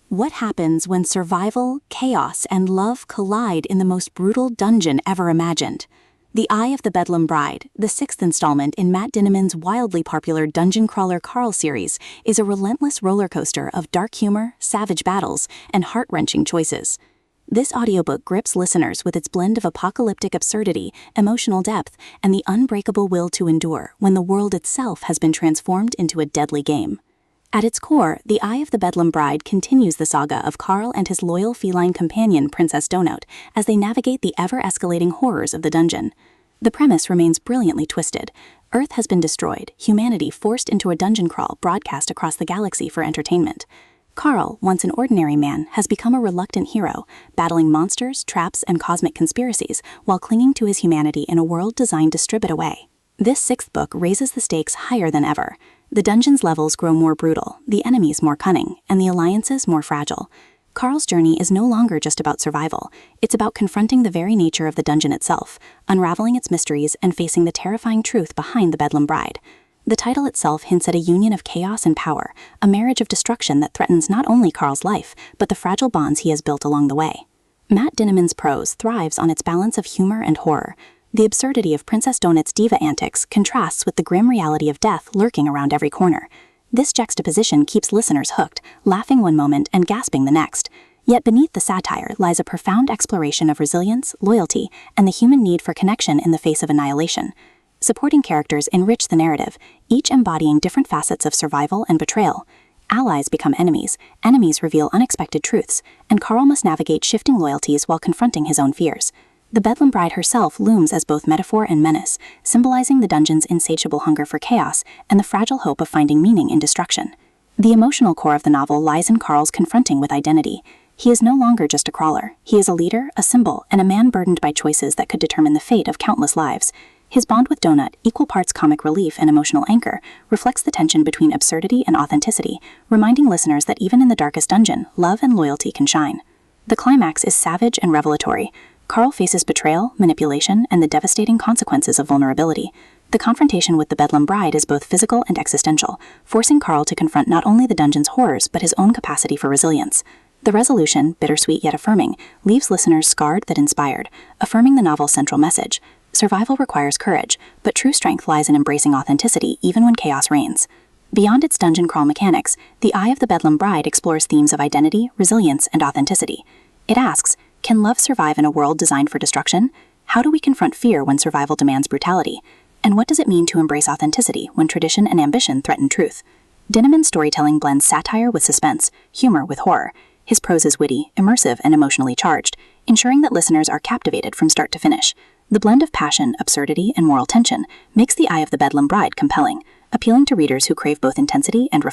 What happens when survival, chaos, and love collide in the most brutal dungeon ever imagined? The Eye of the Bedlam Bride, the sixth installment in Matt Dinniman's wildly popular Dungeon Crawler Carl series, is a relentless roller coaster of dark humor, savage battles, and heart-wrenching choices. This audiobook grips listeners with its blend of apocalyptic absurdity, emotional depth, and the unbreakable will to endure when the world itself has been transformed into a deadly game. At its core, The Eye of the Bedlam Bride continues the saga of Carl and his loyal feline companion Princess Donut as they navigate the ever-escalating horrors of the dungeon. The premise remains brilliantly twisted. Earth has been destroyed, humanity forced into a dungeon crawl broadcast across the galaxy for entertainment. Carl, once an ordinary man, has become a reluctant hero, battling monsters, traps, and cosmic conspiracies while clinging to his humanity in a world designed to strip it away. This sixth book raises the stakes higher than ever. The dungeon's levels grow more brutal, the enemies more cunning, and the alliances more fragile. Carl's journey is no longer just about survival. It's about confronting the very nature of the dungeon itself, unraveling its mysteries, and facing the terrifying truth behind the Bedlam Bride. The title itself hints at a union of chaos and power, a marriage of destruction that threatens not only Carl's life, but the fragile bonds he has built along the way. Matt Dinniman's prose thrives on its balance of humor and horror. The absurdity of Princess Donut's diva antics contrasts with the grim reality of death lurking around every corner. This juxtaposition keeps listeners hooked, laughing one moment and gasping the next. Yet beneath the satire lies a profound exploration of resilience, loyalty, and the human need for connection in the face of annihilation. Supporting characters enrich the narrative, each embodying different facets of survival and betrayal. Allies become enemies, enemies reveal unexpected truths, and Carl must navigate shifting loyalties while confronting his own fears. The Bedlam Bride herself looms as both metaphor and menace, symbolizing the dungeon's insatiable hunger for chaos and the fragile hope of finding meaning in destruction. The emotional core of the novel lies in Carl's confronting with identity. He is no longer just a crawler. He is a leader, a symbol, and a man burdened by choices that could determine the fate of countless lives. His bond with Donut, equal parts comic relief and emotional anchor, reflects the tension between absurdity and authenticity, reminding listeners that even in the darkest dungeon, love and loyalty can shine. The climax is savage and revelatory. Carl faces betrayal, manipulation, and the devastating consequences of vulnerability. The confrontation with the Bedlam Bride is both physical and existential, forcing Carl to confront not only the dungeon's horrors but his own capacity for resilience. The resolution, bittersweet yet affirming, leaves listeners scarred but inspired, affirming the novel's central message. Survival requires courage, but true strength lies in embracing authenticity even when chaos reigns. Beyond its dungeon crawl mechanics, The Eye of the Bedlam Bride explores themes of identity, resilience, and authenticity. It asks, can love survive in a world designed for destruction? How do we confront fear when survival demands brutality? And what does it mean to embrace authenticity when tradition and ambition threaten truth? Dinniman's storytelling blends satire with suspense, humor with horror. His prose is witty, immersive, and emotionally charged, ensuring that listeners are captivated from start to finish. The blend of passion, absurdity, and moral tension makes The Eye of the Bedlam Bride compelling, appealing to readers who crave both intensity and reflection.